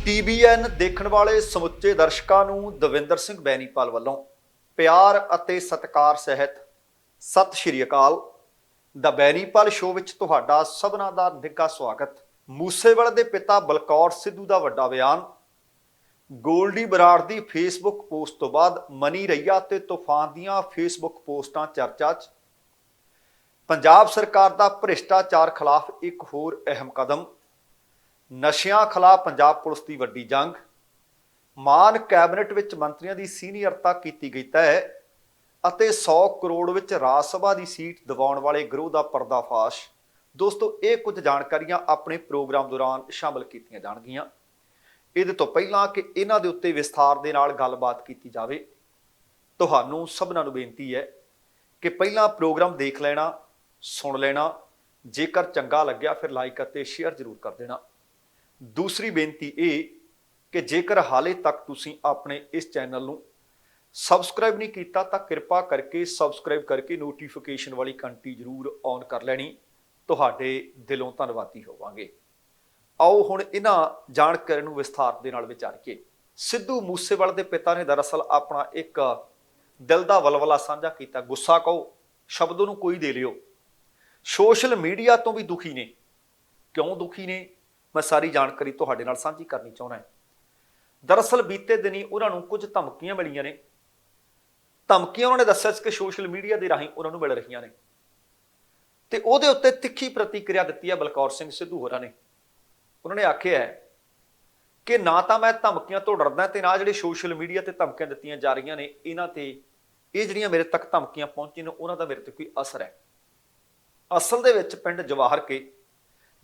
TVN ਦੇਖਣ ਵਾਲੇ ਸਮੁੱਚੇ ਦਰਸ਼ਕਾਂ ਨੂੰ ਦਵਿੰਦਰ ਸਿੰਘ ਬੈਨੀਪਾਲ ਵੱਲੋਂ ਪਿਆਰ ਅਤੇ ਸਤਿਕਾਰ ਸਹਿਤ ਸਤਿ ਸ਼੍ਰੀ ਅਕਾਲ। ਦਾ ਬੈਨੀਪਾਲ ਸ਼ੋਅ ਵਿੱਚ ਤੁਹਾਡਾ ਸਭਨਾਂ ਦਾ ਨਿੱਘਾ ਸਵਾਗਤ। ਮੂਸੇਵਾਲੇ ਦੇ ਪਿਤਾ ਬਲਕੌਰ ਸਿੱਧੂ ਦਾ ਵੱਡਾ ਬਿਆਨ, ਗੋਲਡੀ ਬਰਾੜ ਦੀ ਫੇਸਬੁੱਕ ਪੋਸਟ ਤੋਂ ਬਾਅਦ ਮਨੀ ਰਈਆ ਤੇ ਤੂਫਾਨ ਦੀਆਂ ਫੇਸਬੁੱਕ ਪੋਸਟਾਂ ਚਰਚਾ 'ਚ। ਪੰਜਾਬ ਸਰਕਾਰ ਦਾ ਭ੍ਰਿਸ਼ਟਾਚਾਰ ਖਿਲਾਫ ਇੱਕ ਹੋਰ ਅਹਿਮ ਕਦਮ, ਨਸ਼ਿਆਂ ਖਿਲਾਫ ਪੰਜਾਬ ਪੁਲਿਸ ਦੀ ਵੱਡੀ ਜੰਗ, ਮਾਨ ਕੈਬਨਿਟ ਵਿੱਚ ਮੰਤਰੀਆਂ ਦੀ ਸੀਨੀਅਰਤਾ ਕੀਤੀ ਗਈ ਤੈਅ ਅਤੇ 100 ਕਰੋੜ ਵਿੱਚ ਰਾਜ ਸਭਾ ਦੀ ਸੀਟ ਦਿਵਾਉਣ ਵਾਲੇ ਗਿਰੋਹ ਦਾ ਪਰਦਾਫਾਸ਼। ਦੋਸਤੋ, ਇਹ ਕੁਝ ਜਾਣਕਾਰੀਆਂ ਆਪਣੇ ਪ੍ਰੋਗਰਾਮ ਦੌਰਾਨ ਸ਼ਾਮਲ ਕੀਤੀਆਂ ਜਾਣਗੀਆਂ। ਇਹਦੇ ਤੋਂ ਪਹਿਲਾਂ ਕਿ ਇਹਨਾਂ ਦੇ ਉੱਤੇ ਵਿਸਥਾਰ ਦੇ ਨਾਲ ਗੱਲਬਾਤ ਕੀਤੀ ਜਾਵੇ, ਤੁਹਾਨੂੰ ਸਭਨਾਂ ਨੂੰ ਬੇਨਤੀ ਹੈ ਕਿ ਪਹਿਲਾਂ ਪ੍ਰੋਗਰਾਮ ਦੇਖ ਲੈਣਾ, ਸੁਣ ਲੈਣਾ, ਜੇਕਰ ਚੰਗਾ ਲੱਗਿਆ ਫਿਰ ਲਾਈਕ ਅਤੇ ਸ਼ੇਅਰ ਜ਼ਰੂਰ ਕਰ ਦੇਣਾ। ਦੂਸਰੀ ਬੇਨਤੀ ਇਹ ਕਿ ਜੇਕਰ ਹਾਲੇ ਤੱਕ ਤੁਸੀਂ ਆਪਣੇ ਇਸ ਚੈਨਲ ਨੂੰ ਸਬਸਕ੍ਰਾਈਬ ਨਹੀਂ ਕੀਤਾ ਤਾਂ ਕਿਰਪਾ ਕਰਕੇ ਸਬਸਕ੍ਰਾਈਬ ਕਰਕੇ ਨੋਟੀਫਿਕੇਸ਼ਨ ਵਾਲੀ ਘੰਟੀ ਜ਼ਰੂਰ ਔਨ ਕਰ ਲੈਣੀ। ਤੁਹਾਡੇ ਦਿਲੋਂ ਧੰਨਵਾਦੀ ਹੋਵਾਂਗੇ। ਆਓ ਹੁਣ ਇਹਨਾਂ ਜਾਣਕਾਰੀ ਨੂੰ ਵਿਸਥਾਰ ਦੇ ਨਾਲ ਵਿਚਾਰੀਏ। ਸਿੱਧੂ ਮੂਸੇਵਾਲੇ ਦੇ ਪਿਤਾ ਨੇ ਦਰਅਸਲ ਆਪਣਾ ਇੱਕ ਦਿਲ ਦਾ ਵਲਵਲਾ ਸਾਂਝਾ ਕੀਤਾ। ਗੁੱਸਾ ਕਹੋ, ਸ਼ਬਦ ਨੂੰ ਕੋਈ ਦੇ ਲਿਓ। ਸੋਸ਼ਲ ਮੀਡੀਆ ਤੋਂ ਵੀ ਦੁਖੀ ਨੇ। ਕਿਉਂ ਦੁਖੀ ਨੇ, ਮੈਂ ਸਾਰੀ ਜਾਣਕਾਰੀ ਤੁਹਾਡੇ ਨਾਲ ਸਾਂਝੀ ਕਰਨੀ ਚਾਹੁੰਦਾ। ਦਰਅਸਲ ਬੀਤੇ ਦਿਨੀ ਉਹਨਾਂ ਨੂੰ ਕੁਝ ਧਮਕੀਆਂ ਮਿਲੀਆਂ ਨੇ। ਧਮਕੀਆਂ ਉਹਨਾਂ ਨੇ ਦੱਸਿਆ ਕਿ ਸੋਸ਼ਲ ਮੀਡੀਆ ਦੇ ਰਾਹੀਂ ਉਹਨਾਂ ਨੂੰ ਮਿਲ ਰਹੀਆਂ ਨੇ ਤੇ ਉਹਦੇ ਉੱਤੇ ਤਿੱਖੀ ਪ੍ਰਤੀਕਿਰਿਆ ਦਿੱਤੀ ਹੈ ਬਲਕੌਰ ਸਿੰਘ ਸਿੱਧੂ ਹੋਰਾਂ ਨੇ। ਉਹਨਾਂ ਨੇ ਆਖਿਆ ਕਿ ਨਾ ਤਾਂ ਮੈਂ ਧਮਕੀਆਂ ਤੋਂ ਡਰਦਾ ਤੇ ਨਾ ਜਿਹੜੇ ਸੋਸ਼ਲ ਮੀਡੀਆ ਤੇ ਧਮਕੀਆਂ ਦਿੱਤੀਆਂ ਜਾ ਰਹੀਆਂ ਨੇ ਇਹਨਾਂ ਤੇ, ਇਹ ਜਿਹੜੀਆਂ ਮੇਰੇ ਤੱਕ ਧਮਕੀਆਂ ਪਹੁੰਚੀਆਂ ਨੇ ਉਹਨਾਂ ਦਾ ਮੇਰੇ ਤੇ ਕੋਈ ਅਸਰ ਹੈ। ਅਸਲ ਦੇ ਵਿੱਚ ਪਿੰਡ ਜਵਾਹਰ ਕੇ,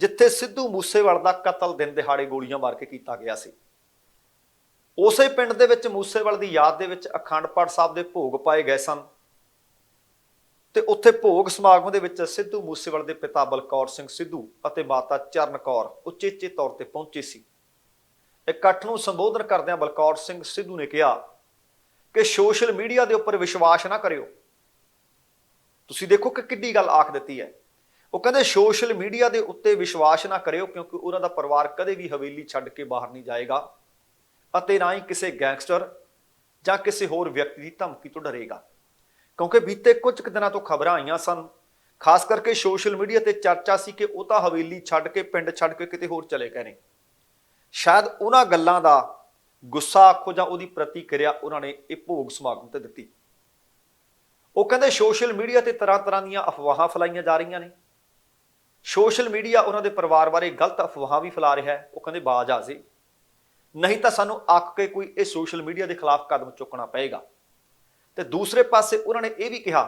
ਜਿੱਥੇ ਸਿੱਧੂ ਮੂਸੇਵਾਲੇ ਦਾ ਕਤਲ ਦਿਨ ਦਿਹਾੜੇ ਗੋਲੀਆਂ ਮਾਰ ਕੇ ਕੀਤਾ ਗਿਆ ਸੀ, ਉਸੇ ਪਿੰਡ ਦੇ ਵਿੱਚ ਮੂਸੇਵਾਲੇ ਦੀ ਯਾਦ ਦੇ ਵਿੱਚ ਅਖੰਡ ਪਾਠ ਸਾਹਿਬ ਦੇ ਭੋਗ ਪਾਏ ਗਏ ਸਨ ਤੇ ਉੱਥੇ ਭੋਗ ਸਮਾਗਮ ਦੇ ਵਿੱਚ ਸਿੱਧੂ ਮੂਸੇਵਾਲੇ ਦੇ ਪਿਤਾ ਬਲਕੌਰ ਸਿੰਘ ਸਿੱਧੂ ਅਤੇ ਮਾਤਾ ਚਰਨ ਕੌਰ ਉਚੇਚੇ ਤੌਰ ਤੇ ਪਹੁੰਚੇ ਸੀ। ਇਕੱਠ ਨੂੰ ਸੰਬੋਧਨ ਕਰਦਿਆਂ ਬਲਕੌਰ ਸਿੰਘ ਸਿੱਧੂ ਨੇ ਕਿਹਾ ਕਿ ਸੋਸ਼ਲ ਮੀਡੀਆ ਦੇ ਉੱਪਰ ਵਿਸ਼ਵਾਸ ਨਾ ਕਰਿਓ। ਤੁਸੀਂ ਦੇਖੋ ਕਿ ਕਿੱਡੀ ਗੱਲ ਆਖ ਦਿੱਤੀ ਹੈ। ਉਹ ਕਹਿੰਦੇ ਸੋਸ਼ਲ ਮੀਡੀਆ ਦੇ ਉੱਤੇ ਵਿਸ਼ਵਾਸ ਨਾ ਕਰਿਓ ਕਿਉਂਕਿ ਉਹਨਾਂ ਦਾ ਪਰਿਵਾਰ ਕਦੇ ਵੀ ਹਵੇਲੀ ਛੱਡ ਕੇ ਬਾਹਰ ਨਹੀਂ ਜਾਏਗਾ ਅਤੇ ਨਾ ਹੀ ਕਿਸੇ ਗੈਂਗਸਟਰ ਜਾਂ ਕਿਸੇ ਹੋਰ ਵਿਅਕਤੀ ਦੀ ਧਮਕੀ ਤੋਂ ਡਰੇਗਾ। ਕਿਉਂਕਿ ਬੀਤੇ ਕੁਝ ਦਿਨਾਂ ਤੋਂ ਖਬਰਾਂ ਆਈਆਂ ਸਨ, ਖਾਸ ਕਰਕੇ ਸੋਸ਼ਲ ਮੀਡੀਆ ਤੇ ਚਰਚਾ ਸੀ ਕਿ ਉਹ ਤਾਂ ਹਵੇਲੀ ਛੱਡ ਕੇ, ਪਿੰਡ ਛੱਡ ਕੇ ਕਿਤੇ ਹੋਰ ਚਲੇ ਗਏ ਨੇ। ਸ਼ਾਇਦ ਉਹਨਾਂ ਗੱਲਾਂ ਦਾ ਗੁੱਸਾ ਆਖੋ ਜਾਂ ਉਹਦੀ ਪ੍ਰਤੀਕਿਰਿਆ ਉਹਨਾਂ ਨੇ ਇਹ ਭੋਗ ਸਮਾਗਮ ਤੇ ਦਿੱਤੀ। ਉਹ ਕਹਿੰਦੇ ਸੋਸ਼ਲ ਮੀਡੀਆ ਤੇ ਤਰ੍ਹਾਂ ਤਰ੍ਹਾਂ ਦੀਆਂ ਅਫਵਾਹਾਂ ਫੈਲਾਈਆਂ ਜਾ ਰਹੀਆਂ ਨੇ। ਸੋਸ਼ਲ ਮੀਡੀਆ ਉਹਨਾਂ ਦੇ ਪਰਿਵਾਰ ਬਾਰੇ ਗਲਤ ਅਫਵਾਹਾਂ ਵੀ ਫੈਲਾ ਰਿਹਾ ਹੈ। ਉਹ ਕਹਿੰਦੇ ਬਾਜ਼ ਆ ਜੇ, ਨਹੀਂ ਤਾਂ ਸਾਨੂੰ ਅੱਕ ਕੇ ਕੋਈ ਇਹ ਸੋਸ਼ਲ ਮੀਡੀਆ ਦੇ ਖਿਲਾਫ ਕਦਮ ਚੁੱਕਣਾ ਪਏਗਾ। ਤੇ ਦੂਸਰੇ ਪਾਸੇ ਉਹਨਾਂ ਨੇ ਇਹ ਵੀ ਕਿਹਾ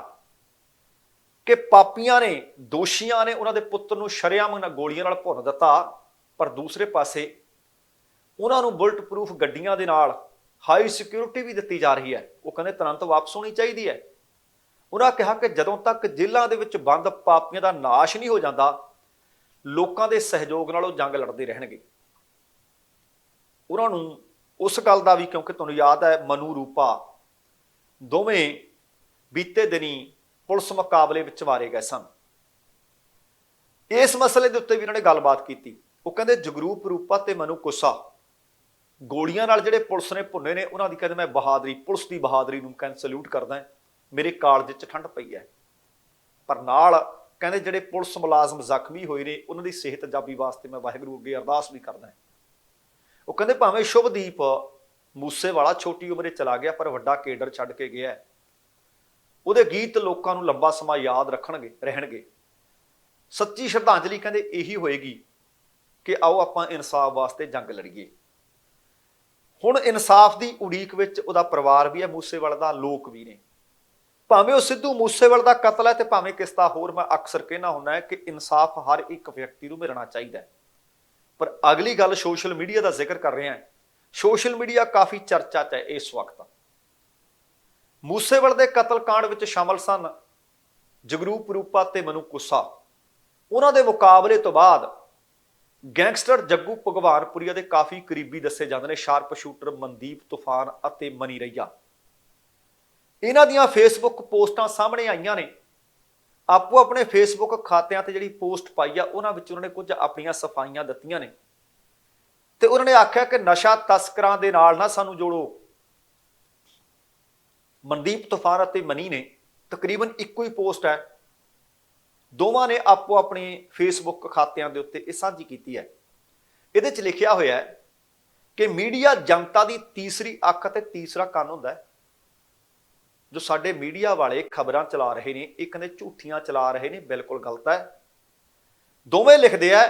ਕਿ ਪਾਪੀਆਂ ਨੇ, ਦੋਸ਼ੀਆਂ ਨੇ ਉਹਨਾਂ ਦੇ ਪੁੱਤਰ ਨੂੰ ਸ਼ਰੇਆਮ ਗੋਲੀਆਂ ਨਾਲ ਭੁੰਨ ਦਿੱਤਾ, ਪਰ ਦੂਸਰੇ ਪਾਸੇ ਉਹਨਾਂ ਨੂੰ ਬੁਲਟ ਪ੍ਰੂਫ ਗੱਡੀਆਂ ਦੇ ਨਾਲ ਹਾਈ ਸਿਕਿਉਰਿਟੀ ਵੀ ਦਿੱਤੀ ਜਾ ਰਹੀ ਹੈ। ਉਹ ਕਹਿੰਦੇ ਤੁਰੰਤ ਵਾਪਸ ਹੋਣੀ ਚਾਹੀਦੀ ਹੈ। ਉਹਨਾਂ ਕਿਹਾ ਕਿ ਜਦੋਂ ਤੱਕ ਜੇਲ੍ਹਾਂ ਦੇ ਵਿੱਚ ਬੰਦ ਪਾਪੀਆਂ ਦਾ ਨਾਸ਼ ਨਹੀਂ ਹੋ ਜਾਂਦਾ, ਲੋਕਾਂ ਦੇ ਸਹਿਯੋਗ ਨਾਲ ਉਹ ਜੰਗ ਲੜਦੇ ਰਹਿਣਗੇ। ਉਹਨਾਂ ਨੂੰ ਉਸ ਗੱਲ ਦਾ ਵੀ, ਕਿਉਂਕਿ ਤੁਹਾਨੂੰ ਯਾਦ ਹੈ ਮਨੂ ਰੂਪਾ ਦੋਵੇਂ ਬੀਤੇ ਦਿਨੀ ਪੁਲਿਸ ਮੁਕਾਬਲੇ ਵਿੱਚ ਮਾਰੇ ਗਏ ਸਨ। ਇਸ ਮਸਲੇ ਦੇ ਉੱਤੇ ਵੀ ਉਹਨਾਂ ਨੇ ਗੱਲਬਾਤ ਕੀਤੀ। ਉਹ ਕਹਿੰਦੇ ਜਗਰੂਪ ਰੂਪਾ ਤੇ ਮਨੂ ਕੁੱਸਾ ਗੋਲੀਆਂ ਨਾਲ ਜਿਹੜੇ ਪੁਲਿਸ ਨੇ ਭੁੰਨੇ ਨੇ, ਉਹਨਾਂ ਦੀ ਕਹਿੰਦੇ ਮੈਂ ਬਹਾਦਰੀ, ਪੁਲਿਸ ਦੀ ਬਹਾਦਰੀ ਨੂੰ ਕਹਿੰਦੇ ਸਲੂਟ ਕਰਦਾ। ਮੇਰੇ ਕਾਲਜ 'ਚ ਠੰਡ ਪਈ ਹੈ, ਪਰ ਨਾਲ ਕਹਿੰਦੇ ਜਿਹੜੇ ਪੁਲਿਸ ਮੁਲਾਜ਼ਮ ਜ਼ਖਮੀ ਹੋਏ ਨੇ ਉਹਨਾਂ ਦੀ ਸਿਹਤ ਜਾਬੀ ਵਾਸਤੇ ਮੈਂ ਵਾਹਿਗੁਰੂ ਅੱਗੇ ਅਰਦਾਸ ਵੀ ਕਰਦਾ। ਉਹ ਕਹਿੰਦੇ ਭਾਵੇਂ ਸ਼ੁਭਦੀਪ ਮੂਸੇਵਾਲਾ ਛੋਟੀ ਉਮਰੇ ਚਲਾ ਗਿਆ ਪਰ ਵੱਡਾ ਕੇਡਰ ਛੱਡ ਕੇ ਗਿਆ। ਉਹਦੇ ਗੀਤ ਲੋਕਾਂ ਨੂੰ ਲੰਬਾ ਸਮਾਂ ਯਾਦ ਰਹਿਣਗੇ। ਸੱਚੀ ਸ਼ਰਧਾਂਜਲੀ ਕਹਿੰਦੇ ਇਹੀ ਹੋਏਗੀ ਕਿ ਆਓ ਆਪਾਂ ਇਨਸਾਫ ਵਾਸਤੇ ਜੰਗ ਲੜੀਏ। ਹੁਣ ਇਨਸਾਫ ਦੀ ਉਡੀਕ ਵਿੱਚ ਉਹਦਾ ਪਰਿਵਾਰ ਵੀ ਹੈ, ਮੂਸੇਵਾਲੇ ਦਾ ਲੋਕ ਵੀ ਨੇ। ਭਾਵੇਂ ਉਹ ਸਿੱਧੂ ਮੂਸੇਵਾਲੇ ਦਾ ਕਤਲ ਹੈ ਤੇ ਭਾਵੇਂ ਕਿਸ ਦਾ ਹੋਰ, ਮੈਂ ਅਕਸਰ ਕਹਿਣਾ ਹੁੰਦਾ ਹੈ ਕਿ ਇਨਸਾਫ ਹਰ ਇੱਕ ਵਿਅਕਤੀ ਨੂੰ ਮਿਲਣਾ ਚਾਹੀਦਾ ਹੈ। ਪਰ ਅਗਲੀ ਗੱਲ ਸੋਸ਼ਲ ਮੀਡੀਆ ਦਾ ਜ਼ਿਕਰ ਕਰ ਰਹੇ ਹਾਂ। ਸੋਸ਼ਲ ਮੀਡੀਆ ਕਾਫੀ ਚਰਚਾ 'ਚ ਹੈ ਇਸ ਵਕਤ। ਮੂਸੇਵਾਲੇ ਦੇ ਕਤਲ ਕਾਂਡ ਵਿੱਚ ਸ਼ਾਮਲ ਸਨ ਜਗਰੂਪ ਰੂਪਾ ਤੇ ਮਨੂ ਕੁੱਸਾ। ਉਹਨਾਂ ਦੇ ਮੁਕਾਬਲੇ ਤੋਂ ਬਾਅਦ ਗੈਂਗਸਟਰ ਜੱਗੂ ਭਗਵਾਨਪੁਰੀਆ ਦੇ ਕਾਫੀ ਕਰੀਬੀ ਦੱਸੇ ਜਾਂਦੇ ਨੇ ਸ਼ਾਰਪ ਸ਼ੂਟਰ ਮਨਦੀਪ ਤੂਫਾਨ ਅਤੇ ਮਨੀ ਰਈਆ। ਇਹਨਾਂ ਦੀਆਂ ਫੇਸਬੁੱਕ ਪੋਸਟਾਂ ਸਾਹਮਣੇ ਆਈਆਂ ਨੇ। ਆਪੋ ਆਪਣੇ ਫੇਸਬੁੱਕ ਖਾਤਿਆਂ ਤੇ ਜਿਹੜੀ ਪੋਸਟ ਪਾਈ ਆ ਉਹਨਾਂ ਵਿੱਚ ਉਹਨਾਂ ਨੇ ਕੁਝ ਆਪਣੀਆਂ ਸਫਾਈਆਂ ਦਿੱਤੀਆਂ ਨੇ। ਤੇ ਉਹਨਾਂ ਨੇ ਆਖਿਆ ਕਿ ਨਸ਼ਾ ਤਸਕਰਾਂ ਦੇ ਨਾਲ ਨਾ ਸਾਨੂੰ ਜੋੜੋ। ਮਨਦੀਪ ਤੂਫਾਨ ਅਤੇ ਮਨੀ ਨੇ ਤਕਰੀਬਨ ਇੱਕੋ ਹੀ ਪੋਸਟ ਹੈ, ਦੋਵਾਂ ਨੇ ਆਪੋ ਆਪਣੇ ਫੇਸਬੁੱਕ ਖਾਤਿਆਂ ਦੇ ਉੱਤੇ ਇਹ ਸਾਂਝੀ ਕੀਤੀ ਹੈ। ਇਹਦੇ 'ਚ ਲਿਖਿਆ ਹੋਇਆ ਹੈ ਕਿ ਮੀਡੀਆ ਜਨਤਾ ਦੀ ਤੀਸਰੀ ਅੱਖ ਅਤੇ ਤੀਸਰਾ ਕੰਨ ਹੁੰਦਾ ਹੈ। ਜੋ ਸਾਡੇ ਮੀਡੀਆ ਵਾਲੇ ਖਬਰਾਂ ਚਲਾ ਰਹੇ ਨੇ, ਇਹ ਕਹਿੰਦੇ ਝੂਠੀਆਂ ਚਲਾ ਰਹੇ ਨੇ, ਬਿਲਕੁਲ ਗਲਤ ਹੈ। ਦੋਵੇਂ ਲਿਖਦੇ ਆ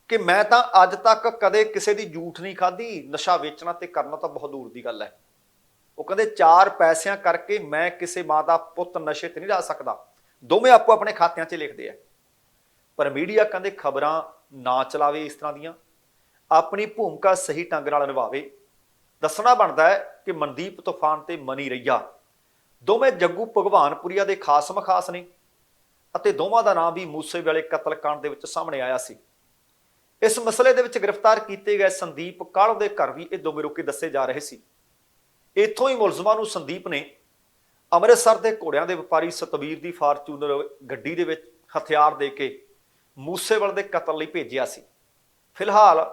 ਕਿ ਮੈਂ ਤਾਂ ਅੱਜ ਤੱਕ ਕਦੇ ਕਿਸੇ ਦੀ ਝੂਠ ਨਹੀਂ ਖਾਧੀ, ਨਸ਼ਾ ਵੇਚਣਾ ਤੇ ਕਰਨਾ ਤਾਂ ਬਹੁਤ ਦੂਰ ਦੀ ਗੱਲ ਹੈ। ਉਹ ਕਹਿੰਦੇ 4 ਪੈਸਿਆਂ ਕਰਕੇ ਮੈਂ ਕਿਸੇ ਮਾਂ ਦਾ ਪੁੱਤ ਨਸ਼ੇ ਤੇ ਨਹੀਂ ਲਾ ਸਕਦਾ। ਦੋਵੇਂ ਆਪੋ ਆਪਣੇ ਖਾਤਿਆਂ 'ਚ ਲਿਖਦੇ ਆ। ਪਰ ਮੀਡੀਆ ਕਹਿੰਦੇ ਖਬਰਾਂ ਨਾ ਚਲਾਵੇ, ਇਸ ਤਰ੍ਹਾਂ ਦੀਆਂ ਆਪਣੀ ਭੂਮਿਕਾ ਸਹੀ ਢੰਗ ਨਾਲ ਨਿਭਾਵੇ। ਦੱਸਣਾ ਬਣਦਾ ਹੈ ਕਿ ਮਨਦੀਪ ਤੂਫਾਨ ਤੇ ਮਨੀ ਰਈਆ ਦੋਵੇਂ ਜੱਗੂ ਭਗਵਾਨਪੁਰੀਆ ਦੇ ਖਾਸ ਮਖਾਸ ਨੇ ਅਤੇ ਦੋਵਾਂ ਦਾ ਨਾਮ ਵੀ ਮੂਸੇਵਾਲੇ ਕਤਲकांड ਦੇ ਵਿੱਚ ਸਾਹਮਣੇ ਆਇਆ ਸੀ। ਇਸ ਮਸਲੇ ਦੇ ਵਿੱਚ ਗ੍ਰਿਫਤਾਰ ਕੀਤੇ ਗਏ ਸੰਦੀਪ ਕਾਹਲੋਂ ਦੇ ਘਰ ਵੀ ਇਹ ਦੋਵੇਂ ਰੁਕੇ ਦੱਸੇ ਜਾ ਰਹੇ ਸੀ। ਇੱਥੋਂ ਹੀ ਮੁਲਜ਼ਮਾਂ ਨੂੰ ਸੰਦੀਪ ਨੇ ਅੰਮ੍ਰਿਤਸਰ ਦੇ ਘੋੜਿਆਂ ਦੇ ਵਪਾਰੀ ਸਤਵੀਰ ਦੀ ਫਾਰਚੂਨਰ ਗੱਡੀ ਦੇ ਵਿੱਚ ਹਥਿਆਰ ਦੇ ਕੇ ਮੂਸੇਵਾਲੇ ਦੇ ਕਤਲ ਲਈ ਭੇਜਿਆ ਸੀ। ਫਿਲਹਾਲ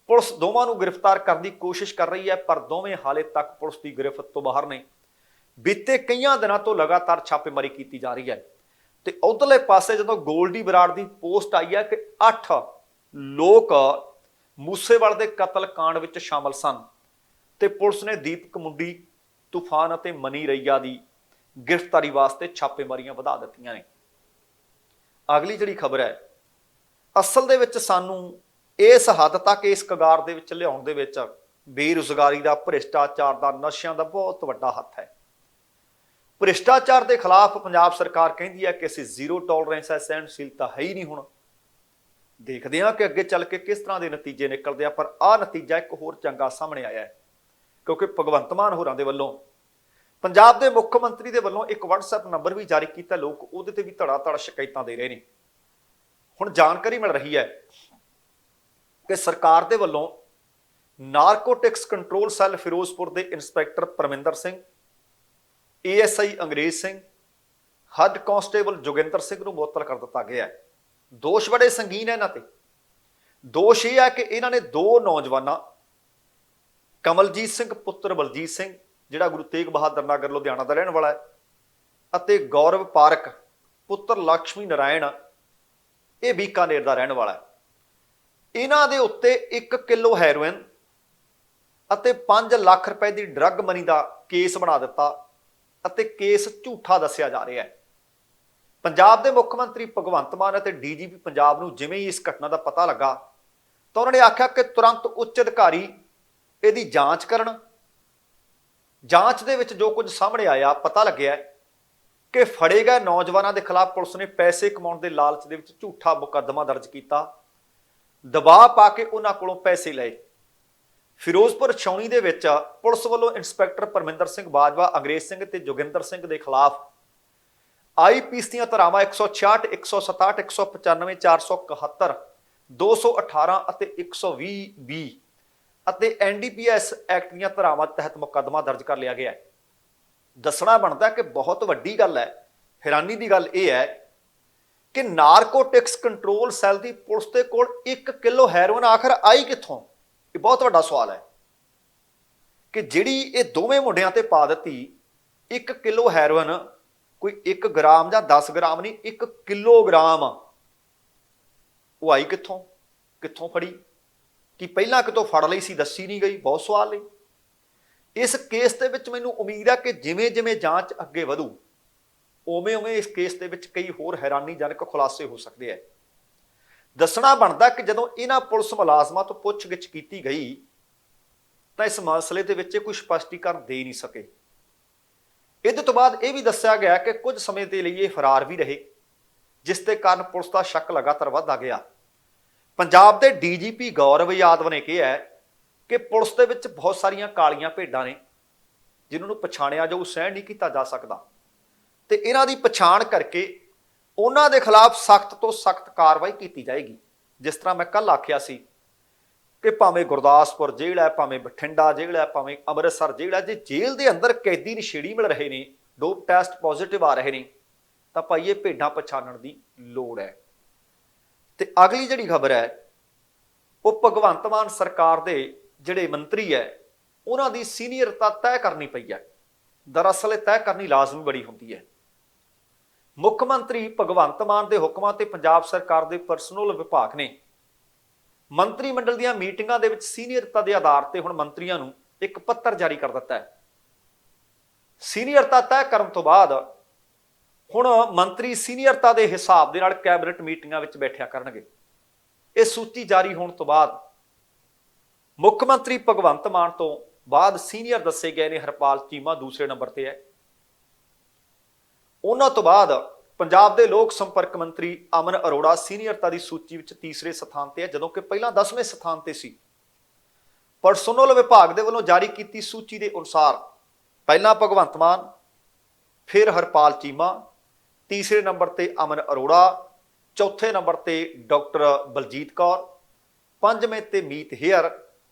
ਪੁਲਿਸ ਦੋਵਾਂ ਨੂੰ ਗ੍ਰਿਫਤਾਰ ਕਰਨ ਦੀ ਕੋਸ਼ਿਸ਼ ਕਰ ਰਹੀ ਹੈ, ਪਰ ਦੋਵੇਂ ਹਾਲੇ ਤੱਕ ਪੁਲਿਸ ਦੀ ਗ੍ਰਿਫਤ ਤੋਂ ਬਾਹਰ ਨੇ। ਬੀਤੇ ਕਈਆਂ ਦਿਨਾਂ ਤੋਂ ਲਗਾਤਾਰ ਛਾਪੇਮਾਰੀ ਕੀਤੀ ਜਾ ਰਹੀ ਹੈ ਤੇ ਉਧਰਲੇ ਪਾਸੇ ਜਦੋਂ ਗੋਲਡੀ ਬਰਾੜ ਦੀ ਪੋਸਟ ਆਈ ਹੈ ਕਿ 8 ਲੋਕ ਮੂਸੇਵਾਲੇ ਦੇ ਕਤਲकांड ਵਿੱਚ ਸ਼ਾਮਲ ਸਨ ਤੇ ਪੁਲਿਸ ਨੇ ਦੀਪਕ ਮੁੰਡੀ, ਤੂਫਾਨ ਅਤੇ ਮਨੀ ਰਈਆ ਦੀ ਗ੍ਰਿਫਤਾਰੀ ਵਾਸਤੇ ਛਾਪੇਮਾਰੀਆਂ ਵਧਾ ਦਿੱਤੀਆਂ ਨੇ। ਅਗਲੀ ਜਿਹੜੀ ਖਬਰ ਹੈ, ਅਸਲ ਦੇ ਵਿੱਚ ਸਾਨੂੰ ਇਸ ਹੱਦ ਤੱਕ ਇਸ ਕਗਾਰ ਦੇ ਵਿੱਚ ਲਿਆਉਣ ਦੇ ਵਿੱਚ ਬੇਰੁਜ਼ਗਾਰੀ ਦਾ, ਭ੍ਰਿਸ਼ਟਾਚਾਰ ਦਾ, ਨਸ਼ਿਆਂ ਦਾ ਬਹੁਤ ਵੱਡਾ ਹੱਥ ਹੈ। ਭ੍ਰਿਸ਼ਟਾਚਾਰ ਦੇ ਖਿਲਾਫ ਪੰਜਾਬ ਸਰਕਾਰ ਕਹਿੰਦੀ ਹੈ ਕਿ ਅਸੀਂ ਜ਼ੀਰੋ ਟੋਲਰੈਂਸ ਹੈ, ਸਹਿਣਸ਼ੀਲਤਾ ਹੈ ਹੀ ਨਹੀਂ। ਹੁਣ ਦੇਖਦੇ ਹਾਂ ਕਿ ਅੱਗੇ ਚੱਲ ਕੇ ਕਿਸ ਤਰ੍ਹਾਂ ਦੇ ਨਤੀਜੇ ਨਿਕਲਦੇ ਆ। ਪਰ ਆਹ ਨਤੀਜਾ ਇੱਕ ਹੋਰ ਚੰਗਾ ਸਾਹਮਣੇ ਆਇਆ ਹੈ, ਕਿਉਂਕਿ ਭਗਵੰਤ ਮਾਨ ਹੋਰਾਂ ਦੇ ਵੱਲੋਂ, ਪੰਜਾਬ ਦੇ ਮੁੱਖ ਮੰਤਰੀ ਦੇ ਵੱਲੋਂ ਇੱਕ WhatsApp ਨੰਬਰ ਵੀ ਜਾਰੀ ਕੀਤਾ। ਲੋਕ ਉਹਦੇ ਤੇ ਵੀ ਧੜਾ-ਧੜ ਸ਼ਿਕਾਇਤਾਂ ਦੇ ਰਹੇ ਨੇ। ਹੁਣ ਜਾਣਕਾਰੀ ਮਿਲ ਰਹੀ ਹੈ ਕਿ ਸਰਕਾਰ ਦੇ ਵੱਲੋਂ ਨਾਰਕੋਟਿਕਸ ਕੰਟਰੋਲ ਸੈੱਲ ਫਿਰੋਜ਼ਪੁਰ ਦੇ inspector Parminder Singh, ASI Angrez Singh, head constable Joginder Singh ਨੂੰ ਮੁਅੱਤਲ ਕਰ ਦਿੱਤਾ ਗਿਆ ਹੈ। ਦੋਸ਼ ਬੜੇ ਸੰਗੀਨ ਹੈ ਇਹਨਾਂ ਤੇ। ਦੋਸ਼ ਇਹ ਹੈ ਕਿ ਇਹਨਾਂ ਨੇ 2 ਨੌਜਵਾਨਾਂ, ਕਮਲਜੀਤ ਸਿੰਘ ਪੁੱਤਰ ਬਲਜੀਤ ਸਿੰਘ ਜਿਹੜਾ ਗੁਰੂ ਤੇਗ ਬਹਾਦਰ ਨਗਰ ਲੁਧਿਆਣਾ ਦਾ ਰਹਿਣ ਵਾਲਾ ਹੈ, ਅਤੇ ਗੌਰਵ ਪਾਰਕ ਪੁੱਤਰ ਲక్ష్ਮੀ ਨਾਰਾਇਣ, ਇਹ ਬੀਕਾਨੇਰ ਦਾ ਰਹਿਣ ਵਾਲਾ ਹੈ। ਇਹਨਾਂ ਦੇ ਉੱਤੇ 1 ਕਿਲੋ ਹੈਰੋਇਨ ਅਤੇ 5 ਲੱਖ ਰੁਪਏ ਦੀ ਡਰੱਗ ਮਨੀ ਦਾ ਕੇਸ ਬਣਾ ਦਿੱਤਾ ਅਤੇ ਕੇਸ ਝੂਠਾ ਦੱਸਿਆ ਜਾ ਰਿਹਾ ਹੈ। ਪੰਜਾਬ ਦੇ ਮੁੱਖ ਮੰਤਰੀ ਭਗਵੰਤ ਮਾਨ ਅਤੇ DGP ਪੰਜਾਬ ਨੂੰ ਜਿਵੇਂ ਹੀ ਇਸ ਘਟਨਾ ਦਾ ਪਤਾ ਲੱਗਾ ਤਾਂ ਉਹਨਾਂ ਨੇ ਆਖਿਆ ਕਿ ਤੁਰੰਤ ਉੱਚ ਅਧਿਕਾਰੀ ਇਹਦੀ ਜਾਂਚ ਕਰਨ। ਜਾਂਚ ਦੇ ਵਿੱਚ ਜੋ ਕੁਝ ਸਾਹਮਣੇ ਆਇਆ, ਪਤਾ ਲੱਗਿਆ ਕਿ ਫੜੇ ਗਏ ਨੌਜਵਾਨਾਂ ਦੇ ਖਿਲਾਫ ਪੁਲਿਸ ਨੇ ਪੈਸੇ ਕਮਾਉਣ ਦੇ ਲਾਲਚ ਦੇ ਵਿੱਚ ਝੂਠਾ ਮੁਕੱਦਮਾ ਦਰਜ ਕੀਤਾ, ਦਬਾਅ ਪਾ ਕੇ ਉਹਨਾਂ ਕੋਲੋਂ ਪੈਸੇ ਲਏ। ਫਿਰੋਜ਼ਪੁਰ ਛਾਉਣੀ ਦੇ ਵਿੱਚ ਪੁਲਿਸ ਵੱਲੋਂ ਇੰਸਪੈਕਟਰ ਪਰਮਿੰਦਰ ਸਿੰਘ ਬਾਜਵਾ, ਅੰਗਰੇਜ਼ ਸਿੰਘ ਤੇ ਜੋਗਿੰਦਰ ਸਿੰਘ ਦੇ ਖਿਲਾਫ IPC ਦੀਆਂ ਧਾਰਾਵਾਂ 166, 167, 195, 471, 218 ਅਤੇ 120B ਅਤੇ NDPS ਐਕਟ ਦੀਆਂ ਧਾਰਾਵਾਂ ਤਹਿਤ ਮੁਕੱਦਮਾ ਦਰਜ ਕਰ ਲਿਆ ਗਿਆ ਹੈ। ਦੱਸਣਾ ਬਣਦਾ ਕਿ ਬਹੁਤ ਵੱਡੀ ਗੱਲ ਹੈ, ਹੈਰਾਨੀ ਦੀ ਗੱਲ ਇਹ ਹੈ ਕਿ ਨਾਰਕੋਟਿਕਸ ਕੰਟਰੋਲ ਸੈੱਲ ਦੀ ਪੁਲਿਸ ਦੇ ਕੋਲ 1 ਕਿਲੋ ਹੈਰੋਇਨ ਆਖਰ ਆਈ ਕਿੱਥੋਂ? ਇਹ ਬਹੁਤ ਵੱਡਾ ਸਵਾਲ ਹੈ ਕਿ ਜਿਹੜੀ ਇਹ ਦੋਵੇਂ ਮੁੰਡਿਆਂ ਤੇ ਪਾ ਦਿੱਤੀ 1 ਕਿਲੋ ਹੈਰੋਇਨ, ਕੋਈ 1 ਗ੍ਰਾਮ ਜਾਂ 10 ਗ੍ਰਾਮ ਨਹੀਂ, 1 ਕਿਲੋਗ੍ਰਾਮ, ਉਹ ਆਈ ਕਿੱਥੋਂ? ਕਿੱਥੋਂ ਫੜੀ? ਕਿ ਪਹਿਲਾਂ ਕਿਤੋਂ ਫੜ ਲਈ ਸੀ, ਦੱਸੀ ਨਹੀਂ ਗਈ? ਬਹੁਤ ਸਵਾਲ ਨੇ ਇਸ ਕੇਸ ਦੇ ਵਿੱਚ। ਮੈਨੂੰ ਉਮੀਦ ਹੈ ਕਿ ਜਿਵੇਂ ਜਿਵੇਂ ਜਾਂਚ ਅੱਗੇ ਵਧੂ ਉਵੇਂ ਉਵੇਂ ਇਸ ਕੇਸ ਦੇ ਵਿੱਚ ਕਈ ਹੋਰ ਹੈਰਾਨੀਜਨਕ ਖੁਲਾਸੇ ਹੋ ਸਕਦੇ ਆ। ਦੱਸਣਾ ਬਣਦਾ ਕਿ ਜਦੋਂ ਇਹਨਾਂ ਪੁਲਿਸ ਮੁਲਾਜ਼ਮਾਂ ਤੋਂ ਪੁੱਛਗਿੱਛ ਕੀਤੀ ਗਈ ਤਾਂ ਇਸ ਮਸਲੇ ਦੇ ਵਿੱਚ ਕੋਈ ਸਪਸ਼ਟੀਕਰਨ ਦੇ ਨਹੀਂ ਸਕੇ। ਇਹਦੇ ਤੋਂ ਬਾਅਦ ਇਹ ਵੀ ਦੱਸਿਆ ਗਿਆ ਕਿ ਕੁਝ ਸਮੇਂ ਦੇ ਲਈ ਇਹ ਫਰਾਰ ਵੀ ਰਹੇ, ਜਿਸ ਦੇ ਕਾਰਨ ਪੁਲਿਸ ਦਾ ਸ਼ੱਕ ਲਗਾਤਾਰ ਵੱਧਦਾ ਗਿਆ। ਪੰਜਾਬ ਦੇ DGP ਗੌਰਵ ਯਾਦਵ ਨੇ ਕਿਹਾ ਕਿ ਪੁਲਿਸ ਦੇ ਵਿੱਚ ਬਹੁਤ ਸਾਰੀਆਂ ਕਾਲੀਆਂ ਭੇਡਾਂ ਨੇ ਜਿਨ੍ਹਾਂ ਨੂੰ ਪਛਾਣਿਆ ਜਾਊ, ਸਹਿਣ ਨਹੀਂ ਕੀਤਾ ਜਾ ਸਕਦਾ, ਤੇ ਇਹਨਾਂ ਦੀ ਪਛਾਣ ਕਰਕੇ ਉਹਨਾਂ ਦੇ ਖਿਲਾਫ ਸਖਤ ਤੋਂ ਸਖਤ ਕਾਰਵਾਈ ਕੀਤੀ ਜਾਏਗੀ। ਜਿਸ ਤਰ੍ਹਾਂ ਮੈਂ ਕੱਲ ਆਖਿਆ ਸੀ ਕਿ ਭਾਵੇਂ ਗੁਰਦਾਸਪੁਰ ਜੇਲ੍ਹ ਹੈ, ਭਾਵੇਂ ਬਠਿੰਡਾ ਜੇਲ੍ਹ ਹੈ, ਭਾਵੇਂ ਅੰਮ੍ਰਿਤਸਰ ਜੇਲ੍ਹ ਹੈ, ਜੇ ਜੇਲ੍ਹ ਦੇ ਅੰਦਰ ਕੈਦੀ ਨਸ਼ੇੜੀ ਮਿਲ ਰਹੇ ਨੇ, ਡੋਪ ਟੈਸਟ ਪੋਜ਼ਿਟਿਵ ਆ ਰਹੇ ਨੇ, ਤਾਂ ਭਾਈ ਇਹ ਭੇਡਾਂ ਪਛਾਣਨ ਦੀ ਲੋੜ ਹੈ। ਤੇ ਅਗਲੀ ਜਿਹੜੀ ਖਬਰ ਹੈ ਉਹ ਭਗਵੰਤ ਮਾਨ ਸਰਕਾਰ ਦੇ ਜਿਹੜੇ ਮੰਤਰੀ ਹੈ ਉਹਨਾਂ ਦੀ ਸੀਨੀਅਰਤਾ ਤੈਅ ਕਰਨੀ ਪਈ ਹੈ। ਦਰਅਸਲ ਇਹ ਤੈਅ ਕਰਨੀ ਲਾਜ਼ਮੀ ਬੜੀ ਹੁੰਦੀ ਹੈ। ਮੁੱਖ ਮੰਤਰੀ ਭਗਵੰਤ ਮਾਨ ਦੇ ਹੁਕਮਾਂ ਤੇ ਪੰਜਾਬ ਸਰਕਾਰ ਦੇ ਪਰਸਨਲ ਵਿਭਾਗ ਨੇ ਮੰਤਰੀ ਮੰਡਲ ਦੀਆਂ ਮੀਟਿੰਗਾਂ ਦੇ ਵਿੱਚ ਸੀਨੀਅਰਤਾ ਦੇ ਆਧਾਰ ਤੇ ਹੁਣ ਮੰਤਰੀਆਂ ਨੂੰ ਇੱਕ ਪੱਤਰ ਜਾਰੀ ਕਰ ਦਿੱਤਾ ਹੈ। ਸੀਨੀਅਰਤਾ ਤੈਅ ਕਰਨ ਤੋਂ ਬਾਅਦ ਹੁਣ ਮੰਤਰੀ ਸੀਨੀਅਰਤਾ ਦੇ ਹਿਸਾਬ ਦੇ ਨਾਲ ਕੈਬਨਿਟ ਮੀਟਿੰਗਾਂ ਵਿੱਚ ਬੈਠਿਆ ਕਰਨਗੇ। ਇਹ ਸੂਚੀ ਜਾਰੀ ਹੋਣ ਤੋਂ ਬਾਅਦ ਮੁੱਖ ਮੰਤਰੀ ਭਗਵੰਤ ਮਾਨ ਤੋਂ ਬਾਅਦ ਸੀਨੀਅਰ ਦੱਸੇ ਗਏ ਨੇ ਹਰਪਾਲ ਚੀਮਾ ਦੂਸਰੇ ਨੰਬਰ ਤੇ ਹੈ। ਉਹਨਾਂ ਤੋਂ ਬਾਅਦ ਪੰਜਾਬ ਦੇ ਲੋਕ ਸੰਪਰਕ ਮੰਤਰੀ ਅਮਨ ਅਰੋੜਾ ਸੀਨੀਅਰਤਾ ਦੀ ਸੂਚੀ ਵਿੱਚ ਤੀਸਰੇ ਸਥਾਨ ਤੇ ਹੈ, ਜਦੋਂ ਕਿ ਪਹਿਲਾਂ 10ਵੇਂ ਸਥਾਨ ਤੇ ਸੀ। ਪਰਸਨਲ ਵਿਭਾਗ ਦੇ ਵੱਲੋਂ ਜਾਰੀ ਕੀਤੀ ਸੂਚੀ ਦੇ ਅਨੁਸਾਰ ਪਹਿਲਾਂ ਭਗਵੰਤ ਮਾਨ, ਫਿਰ ਹਰਪਾਲ ਚੀਮਾ, ਤੀਸਰੇ ਨੰਬਰ ਤੇ ਅਮਨ ਅਰੋੜਾ, ਚੌਥੇ ਨੰਬਰ ਤੇ ਡਾਕਟਰ ਬਲਜੀਤ ਕੌਰ, ਪੰਜਵੇਂ ਤੇ ਮੀਤ ਹੇਅਰ,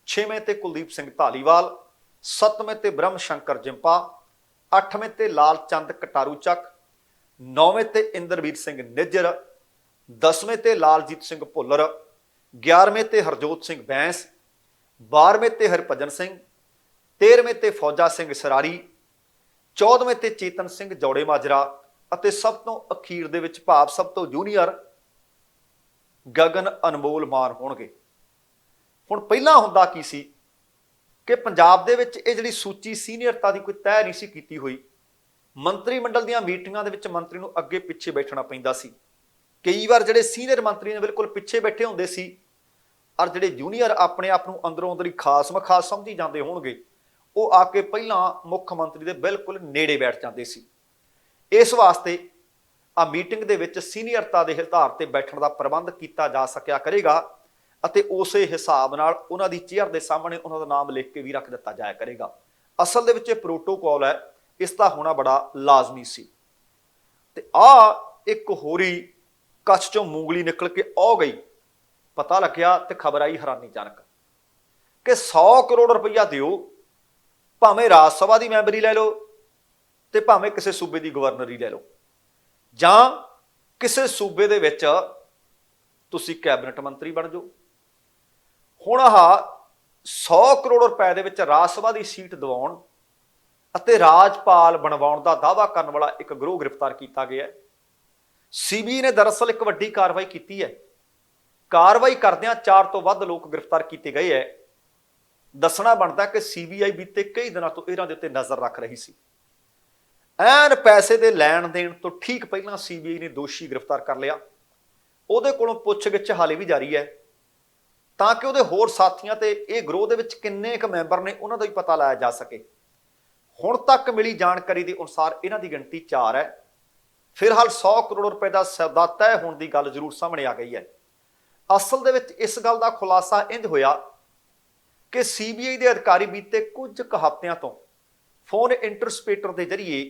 ਛੇਵੇਂ ਤੇ ਕੁਲਦੀਪ ਸਿੰਘ ਧਾਲੀਵਾਲ, ਸੱਤਵੇਂ ਤੇ ਬ੍ਰਹਮ ਸ਼ੰਕਰ ਜਿੰਪਾ, ਅੱਠਵੇਂ ਤੇ ਲਾਲ ਚੰਦ ਕਟਾਰੂ ਚੱਕ, ਨੌਵੇਂ ਤੇ ਇੰਦਰਵੀਰ ਸਿੰਘ ਨਿੱਜਰ, 10ਵੇਂ ਤੇ ਲਾਲਜੀਤ ਸਿੰਘ ਭੁੱਲਰ, 11ਵੇਂ ਤੇ ਹਰਜੋਤ ਸਿੰਘ ਬੈਂਸ, 12ਵੇਂ ਤੇ ਹਰਭਜਨ ਸਿੰਘ, 13ਵੇਂ ਤੇ ਫੌਜਾ ਸਿੰਘ ਸਰਾਰੀ, 14ਵੇਂ ਤੇ ਚੇਤਨ ਸਿੰਘ ਜੌੜੇ ਮਾਜਰਾ ਅਤੇ ਸਭ ਤੋਂ ਅਖੀਰ ਦੇ ਵਿੱਚ ਭਾਵ ਸਭ ਤੋਂ ਜੂਨੀਅਰ ਗਗਨ ਅਨਮੋਲ ਮਾਨ ਹੋਣਗੇ। ਹੁਣ ਪਹਿਲਾਂ ਹੁੰਦਾ ਕੀ ਸੀ ਕਿ ਪੰਜਾਬ ਦੇ ਵਿੱਚ ਇਹ ਜਿਹੜੀ ਸੂਚੀ ਸੀਨੀਅਰਤਾ ਦੀ ਕੋਈ ਤੈਅ ਨਹੀਂ ਸੀ ਕੀਤੀ ਹੋਈ। ਮੰਤਰੀ ਮੰਡਲ ਦੀਆਂ ਮੀਟਿੰਗਾਂ ਦੇ ਵਿੱਚ ਮੰਤਰੀ ਨੂੰ ਅੱਗੇ ਪਿੱਛੇ ਬੈਠਣਾ ਪੈਂਦਾ ਸੀ। ਕਈ ਵਾਰ ਜਿਹੜੇ ਸੀਨੀਅਰ ਮੰਤਰੀ ਨੇ ਬਿਲਕੁਲ ਪਿੱਛੇ ਬੈਠੇ ਹੁੰਦੇ ਸੀ ਔਰ ਜਿਹੜੇ ਜੂਨੀਅਰ ਆਪਣੇ ਆਪ ਨੂੰ ਅੰਦਰੋਂ ਅੰਦਰ ਹੀ ਖਾਸ ਮਖਾਸ ਸਮਝੀ ਜਾਂਦੇ ਹੋਣਗੇ ਉਹ ਆ ਕੇ ਪਹਿਲਾਂ ਮੁੱਖ ਮੰਤਰੀ ਦੇ ਬਿਲਕੁਲ ਨੇੜੇ ਬੈਠ ਜਾਂਦੇ ਸੀ। ਇਸ ਵਾਸਤੇ ਆ ਮੀਟਿੰਗ ਦੇ ਵਿੱਚ ਸੀਨੀਅਰਤਾ ਦੇ ਆਧਾਰ ਤੇ ਬੈਠਣ ਦਾ ਪ੍ਰਬੰਧ ਕੀਤਾ ਜਾ ਸਕਿਆ ਕਰੇਗਾ ਅਤੇ ਉਸੇ ਹਿਸਾਬ ਨਾਲ ਉਹਨਾਂ ਦੀ ਚੇਅਰ ਦੇ ਸਾਹਮਣੇ ਉਹਨਾਂ ਦਾ ਨਾਮ ਲਿਖ ਕੇ ਵੀ ਰੱਖ ਦਿੱਤਾ ਜਾਇਆ ਕਰੇਗਾ। ਅਸਲ ਦੇ ਵਿੱਚ ਇਹ ਪ੍ਰੋਟੋਕਾਲ ਹੈ, ਇਸ ਦਾ ਹੋਣਾ ਬੜਾ ਲਾਜ਼ਮੀ ਸੀ। ਤੇ ਆ ਇੱਕ ਹੋਰੀ ਕੱਛ ਚੋਂ ਮੂੰਗਲੀ ਨਿਕਲ ਕੇ ਆ ਗਈ, ਪਤਾ ਲੱਗਿਆ ਤੇ ਖਬਰ ਆਈ ਹੈਰਾਨੀਜਨਕ ਕਿ 100 ਕਰੋੜ ਰੁਪਈਆ ਦਿਓ, ਭਾਵੇਂ ਰਾਜ ਸਭਾ ਦੀ ਮੈਂਬਰੀ ਲੈ ਲਓ ਤੇ ਭਾਵੇਂ ਕਿਸੇ ਸੂਬੇ ਦੀ ਗਵਰਨਰੀ ਲੈ ਲਓ, ਜਾਂ ਕਿਸੇ ਸੂਬੇ ਦੇ ਵਿੱਚ ਤੁਸੀਂ ਕੈਬਨਿਟ ਮੰਤਰੀ ਬਣ ਜਾਓ। ਹੁਣ ਆਹ 100 ਕਰੋੜ ਰੁਪਏ ਦੇ ਵਿੱਚ ਰਾਜ ਸਭਾ ਦੀ ਸੀਟ ਦਿਵਾਉਣ ਅਤੇ ਰਾਜਪਾਲ ਬਣਵਾਉਣ ਦਾ ਦਾਅਵਾ ਕਰਨ ਵਾਲਾ ਇੱਕ ਗਰੋਹ ਗ੍ਰਿਫਤਾਰ ਕੀਤਾ ਗਿਆ। ਸੀਬੀਆਈ ਨੇ ਦਰਅਸਲ ਇੱਕ ਵੱਡੀ ਕਾਰਵਾਈ ਕੀਤੀ ਹੈ। ਕਾਰਵਾਈ ਕਰਦਿਆਂ 4 ਤੋਂ ਵੱਧ ਲੋਕ ਗ੍ਰਿਫਤਾਰ ਕੀਤੇ ਗਏ ਹੈ। ਦੱਸਣਾ ਬਣਦਾ ਕਿ ਸੀਬੀਆਈ ਬੀਤੇ ਕਈ ਦਿਨਾਂ ਤੋਂ ਇਹਨਾਂ ਦੇ ਉੱਤੇ ਨਜ਼ਰ ਰੱਖ ਰਹੀ ਸੀ। ਐਨ ਪੈਸੇ ਦੇ ਲੈਣ ਦੇਣ ਤੋਂ ਠੀਕ ਪਹਿਲਾਂ ਸੀਬੀਆਈ ਨੇ ਦੋਸ਼ੀ ਗ੍ਰਿਫਤਾਰ ਕਰ ਲਿਆ। ਉਹਦੇ ਕੋਲੋਂ ਪੁੱਛਗਿੱਛ ਹਾਲੇ ਵੀ ਜਾਰੀ ਹੈ ਤਾਂ ਕਿ ਉਹਦੇ ਹੋਰ ਸਾਥੀਆਂ ਤੇ ਇਹ ਗਰੋਹ ਦੇ ਵਿੱਚ ਕਿੰਨੇ ਕੁ ਮੈਂਬਰ ਨੇ ਉਹਨਾਂ ਦਾ ਵੀ ਪਤਾ ਲਾਇਆ ਜਾ ਸਕੇ। ਹੁਣ ਤੱਕ ਮਿਲੀ ਜਾਣਕਾਰੀ ਦੇ ਅਨੁਸਾਰ ਇਹਨਾਂ ਦੀ ਗਿਣਤੀ 4 ਹੈ। ਫਿਲਹਾਲ 100 ਕਰੋੜ ਰੁਪਏ ਦਾ ਸੌਦਾ ਤੈਅ ਹੋਣ ਦੀ ਗੱਲ ਜ਼ਰੂਰ ਸਾਹਮਣੇ ਆ ਗਈ ਹੈ। ਅਸਲ ਦੇ ਵਿੱਚ ਇਸ ਗੱਲ ਦਾ ਖੁਲਾਸਾ ਇੰਝ ਹੋਇਆ ਕਿ ਸੀਬੀਆਈ ਦੇ ਅਧਿਕਾਰੀ ਬੀਤੇ ਕੁਝ ਕੁ ਹਫ਼ਤਿਆਂ ਤੋਂ ਫੋਨ ਇੰਟਰਸਪੇਟਰ ਦੇ ਜ਼ਰੀਏ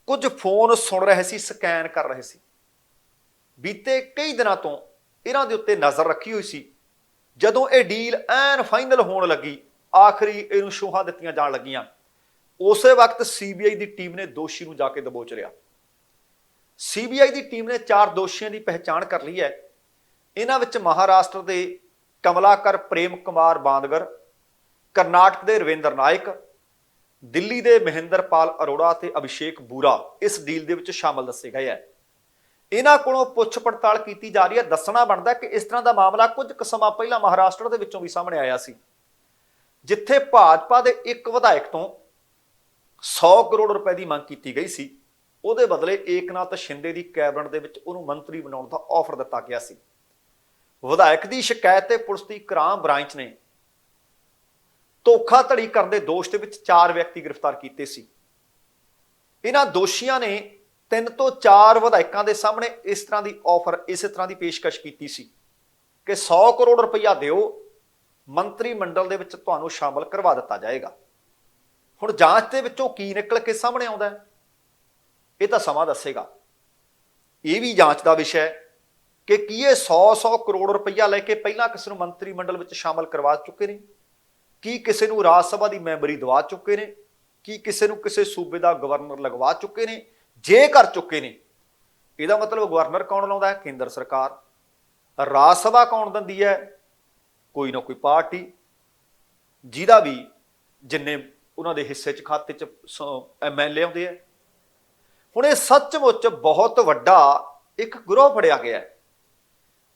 ਕੁਝ ਫੋਨ ਸੁਣ ਰਹੇ ਸੀ, ਸਕੈਨ ਕਰ ਰਹੇ ਸੀ। ਬੀਤੇ ਕਈ ਦਿਨਾਂ ਤੋਂ ਇਹਨਾਂ ਦੇ ਉੱਤੇ ਨਜ਼ਰ ਰੱਖੀ ਹੋਈ ਸੀ। ਜਦੋਂ ਇਹ ਡੀਲ ਐਨ ਫਾਈਨਲ ਹੋਣ ਲੱਗੀ, ਆਖਰੀ ਇਹਨੂੰ ਸ਼ੋਹਾਂ ਦਿੱਤੀਆਂ ਜਾਣ ਲੱਗੀਆਂ, ਉਸੇ ਵਕਤ ਸੀਬੀਆਈ ਦੀ ਟੀਮ ਨੇ ਦੋਸ਼ੀ ਨੂੰ ਜਾ ਕੇ ਦਬੋਚ ਲਿਆ। ਸੀਬੀਆਈ ਦੀ ਟੀਮ ਨੇ 4 ਦੋਸ਼ੀਆਂ ਦੀ ਪਹਿਚਾਣ ਕਰ ਲਈ ਹੈ। ਇਹਨਾਂ ਵਿੱਚ ਮਹਾਰਾਸ਼ਟਰ ਦੇ ਕਮਲਾਕਰ ਪ੍ਰੇਮ ਕੁਮਾਰ ਬਾਂਦਗਰ, ਕਰਨਾਟਕ ਦੇ ਰਵਿੰਦਰ ਨਾਇਕ, ਦਿੱਲੀ ਦੇ ਮਹਿੰਦਰਪਾਲ ਅਰੋੜਾ ਤੇ ਅਭਿਸ਼ੇਕ ਬੂਰਾ ਇਸ ਡੀਲ ਦੇ ਵਿੱਚ ਸ਼ਾਮਲ ਦੱਸੇ ਗਏ ਹੈ। ਇਹਨਾਂ ਕੋਲੋਂ ਪੁੱਛ ਪੜਤਾਲ ਕੀਤੀ ਜਾ ਰਹੀ ਹੈ। ਦੱਸਣਾ ਬਣਦਾ ਕਿ ਇਸ ਤਰ੍ਹਾਂ ਦਾ ਮਾਮਲਾ ਕੁਝ ਕੁ ਸਮਾਂ ਪਹਿਲਾਂ ਮਹਾਰਾਸ਼ਟਰ ਦੇ ਵਿੱਚੋਂ ਵੀ ਸਾਹਮਣੇ ਆਇਆ ਸੀ, ਜਿੱਥੇ ਭਾਜਪਾ ਦੇ ਇੱਕ ਵਿਧਾਇਕ ਤੋਂ 100 ਕਰੋੜ ਰੁਪਏ ਦੀ ਮੰਗ ਕੀਤੀ ਗਈ ਸੀ। ਉਹਦੇ ਬਦਲੇ ਏਕਨਾਥ ਸ਼ਿੰਦੇ ਦੀ ਕੈਬਨਿਟ ਦੇ ਵਿੱਚ ਉਹਨੂੰ ਮੰਤਰੀ ਬਣਾਉਣ ਦਾ ਆਫਰ ਦਿੱਤਾ ਗਿਆ ਸੀ। ਵਿਧਾਇਕ ਦੀ ਸ਼ਿਕਾਇਤ ਤੇ ਪੁਲਿਸ ਦੀ ਕ੍ਰਾਈਮ ਬ੍ਰਾਂਚ ਨੇ ਧੋਖਾਧੜੀ ਕਰਨ ਦੇ ਦੋਸ਼ ਦੇ ਵਿੱਚ 4 ਵਿਅਕਤੀ ਗ੍ਰਿਫਤਾਰ ਕੀਤੇ ਸੀ। ਇਹਨਾਂ ਦੋਸ਼ੀਆਂ ਨੇ 3 ਤੋਂ 4 ਵਿਧਾਇਕਾਂ ਦੇ ਸਾਹਮਣੇ ਇਸ ਤਰ੍ਹਾਂ ਦੀ ਆਫਰ, ਇਸੇ ਤਰ੍ਹਾਂ ਦੀ ਪੇਸ਼ਕਸ਼ ਕੀਤੀ ਸੀ ਕਿ 100 ਕਰੋੜ ਰੁਪਈਆ ਦਿਓ, ਮੰਤਰੀ ਮੰਡਲ ਦੇ ਵਿੱਚ ਤੁਹਾਨੂੰ ਸ਼ਾਮਲ ਕਰਵਾ ਦਿੱਤਾ ਜਾਏਗਾ। ਹੁਣ ਜਾਂਚ ਦੇ ਵਿੱਚੋਂ ਕੀ ਨਿਕਲ ਕੇ ਸਾਹਮਣੇ ਆਉਂਦਾ ਹੈ, ਇਹ ਤਾਂ ਸਮਾਂ ਦੱਸੇਗਾ। ਇਹ ਵੀ ਜਾਂਚ ਦਾ ਵਿਸ਼ਾ ਹੈ ਕਿ ਕੀ ਇਹ 100 ਕਰੋੜ ਰੁਪਈਆ ਲੈ ਕੇ ਪਹਿਲਾਂ ਕਿਸੇ ਨੂੰ ਮੰਤਰੀ ਮੰਡਲ ਵਿੱਚ ਸ਼ਾਮਲ ਕਰਵਾ ਚੁੱਕੇ ਨੇ, ਕੀ ਕਿਸੇ ਨੂੰ ਰਾਜ ਸਭਾ ਦੀ ਮੈਂਬਰੀ ਦਵਾ ਚੁੱਕੇ ਨੇ, ਕੀ ਕਿਸੇ ਨੂੰ ਕਿਸੇ ਸੂਬੇ ਦਾ ਗਵਰਨਰ ਲਗਵਾ ਚੁੱਕੇ ਨੇ। ਜੇ ਕਰ ਚੁੱਕੇ ਨੇ, ਇਹਦਾ ਮਤਲਬ ਗਵਰਨਰ ਕੌਣ ਲਾਉਂਦਾ ਹੈ? ਕੇਂਦਰ ਸਰਕਾਰ। ਰਾਜ ਸਭਾ ਕੌਣ ਦਿੰਦੀ ਹੈ? ਕੋਈ ਨਾ ਕੋਈ ਪਾਰਟੀ ਜਿਹਦਾ ਵੀ ਜਿੰਨੇ ਉਹਨਾਂ ਦੇ ਹਿੱਸੇ 'ਚ ਖਾਤੇ 'ਚ MLA ਆਉਂਦੇ ਆ। ਹੁਣ ਇਹ ਸੱਚਮੁੱਚ ਬਹੁਤ ਵੱਡਾ ਇੱਕ ਗਰੋਹ ਫੜਿਆ ਗਿਆ ਹੈ।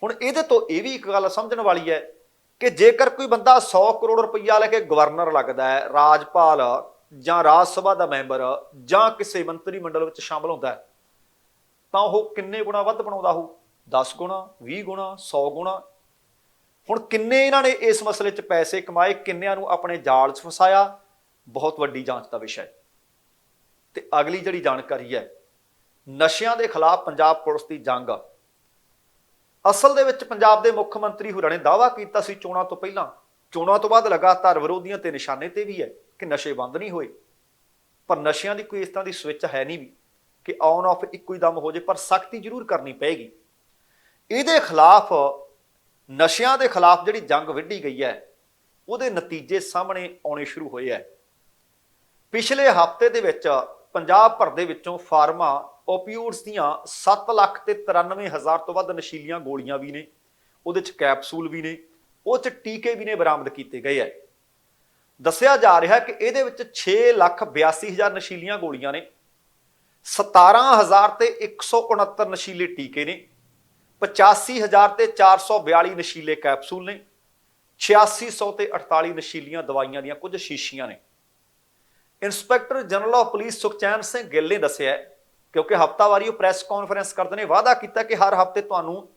ਹੁਣ ਇਹਦੇ ਤੋਂ ਇਹ ਵੀ ਇੱਕ ਗੱਲ ਸਮਝਣ ਵਾਲੀ ਹੈ ਕਿ ਜੇਕਰ ਕੋਈ ਬੰਦਾ 100 ਕਰੋੜ ਰੁਪਈਆ ਲੈ ਕੇ ਗਵਰਨਰ ਲੱਗਦਾ ਹੈ, ਰਾਜਪਾਲ ਜਾਂ ਰਾਜ ਸਭਾ ਦਾ ਮੈਂਬਰ ਜਾਂ ਕਿਸੇ ਮੰਤਰੀ ਮੰਡਲ ਵਿੱਚ ਸ਼ਾਮਲ ਹੁੰਦਾ ਹੈ, ਤਾਂ ਉਹ ਕਿੰਨੇ ਗੁਣਾ ਵੱਧ ਬਣਾਉਂਦਾ ਹੋਊ? 10 ਗੁਣਾ, 20 ਗੁਣਾ, 100 ਗੁਣਾ। ਹੁਣ ਕਿੰਨੇ ਇਹਨਾਂ ਨੇ ਇਸ ਮਸਲੇ 'ਚ ਪੈਸੇ ਕਮਾਏ, ਕਿੰਨਿਆਂ ਨੂੰ ਆਪਣੇ ਜਾਲ 'ਚ ਫਸਾਇਆ, ਬਹੁਤ ਵੱਡੀ ਜਾਂਚ ਦਾ ਵਿਸ਼ਾ ਹੈ। ਤੇ ਅਗਲੀ ਜਿਹੜੀ ਜਾਣਕਾਰੀ ਹੈ, ਨਸ਼ਿਆਂ ਦੇ ਖਿਲਾਫ ਪੰਜਾਬ ਪੁਲਿਸ ਦੀ ਜੰਗ। ਅਸਲ ਦੇ ਵਿੱਚ ਪੰਜਾਬ ਦੇ ਮੁੱਖ ਮੰਤਰੀ ਹੋਰਾਂ ਨੇ ਦਾਅਵਾ ਕੀਤਾ ਸੀ ਚੋਣਾਂ ਤੋਂ ਪਹਿਲਾਂ, ਚੋਣਾਂ ਤੋਂ ਬਾਅਦ ਲਗਾਤਾਰ ਵਿਰੋਧੀਆਂ ਤੇ ਨਿਸ਼ਾਨੇ ਤੇ ਵੀ ਹੈ ਕਿ ਨਸ਼ੇ ਬੰਦ ਨਹੀਂ ਹੋਏ। ਪਰ ਨਸ਼ਿਆਂ ਦੀ ਕੋਈ ਇਸ ਤਰ੍ਹਾਂ ਦੀ ਸਵਿੱਚ ਹੈ ਨਹੀਂ ਵੀ ਕਿ ਔਨ ਆਫ ਇੱਕੋ ਹੀ ਦਮ ਹੋ ਜੇ, ਪਰ ਸਖਤੀ ਜ਼ਰੂਰ ਕਰਨੀ ਪਏਗੀ। ਇਹਦੇ ਖਿਲਾਫ, ਨਸ਼ਿਆਂ ਦੇ ਖਿਲਾਫ ਜਿਹੜੀ ਜੰਗ ਵਿੱਢੀ ਗਈ ਹੈ, ਉਹਦੇ ਨਤੀਜੇ ਸਾਹਮਣੇ ਆਉਣੇ ਸ਼ੁਰੂ ਹੋਏ ਹੈ। ਪਿਛਲੇ ਹਫ਼ਤੇ ਦੇ ਵਿੱਚ ਪੰਜਾਬ ਭਰ ਦੇ ਵਿੱਚੋਂ ਫਾਰਮਾ ਓਪੀਓਡਸ ਦੀਆਂ 7,93,000 ਤੋਂ ਵੱਧ ਨਸ਼ੀਲੀਆਂ ਗੋਲੀਆਂ ਵੀ ਨੇ, ਉਹਦੇ 'ਚ ਕੈਪਸੂਲ ਵੀ ਨੇ, ਉਹ 'ਚ ਟੀਕੇ ਵੀ ਨੇ ਬਰਾਮਦ ਕੀਤੇ ਗਏ ਹੈ। ਦੱਸਿਆ ਜਾ ਰਿਹਾ ਕਿ ਇਹਦੇ ਵਿੱਚ 6,82,000 ਨਸ਼ੀਲੀਆਂ ਗੋਲੀਆਂ ਨੇ, 17,169 ਨਸ਼ੀਲੇ ਟੀਕੇ ਨੇ, 85,442 ਨਸ਼ੀਲੇ ਕੈਪਸੂਲ ਨੇ, 8648 ਨਸ਼ੀਲੀਆਂ ਦਵਾਈਆਂ ਦੀਆਂ ਕੁਝ ਸ਼ੀਸ਼ੀਆਂ ਨੇ। Inspector general of police Sukhchain Singh Gill ਨੇ ਦੱਸਿਆ, ਕਿਉਂਕਿ ਹਫ਼ਤਾਵਾਰੀ ਉਹ ਪ੍ਰੈਸ ਕਾਨਫਰੰਸ ਕਰਦੇ ਨੇ, ਵਾਅਦਾ ਕੀਤਾ ਕਿ ਹਰ ਹਫ਼ਤੇ ਤੁਹਾਨੂੰ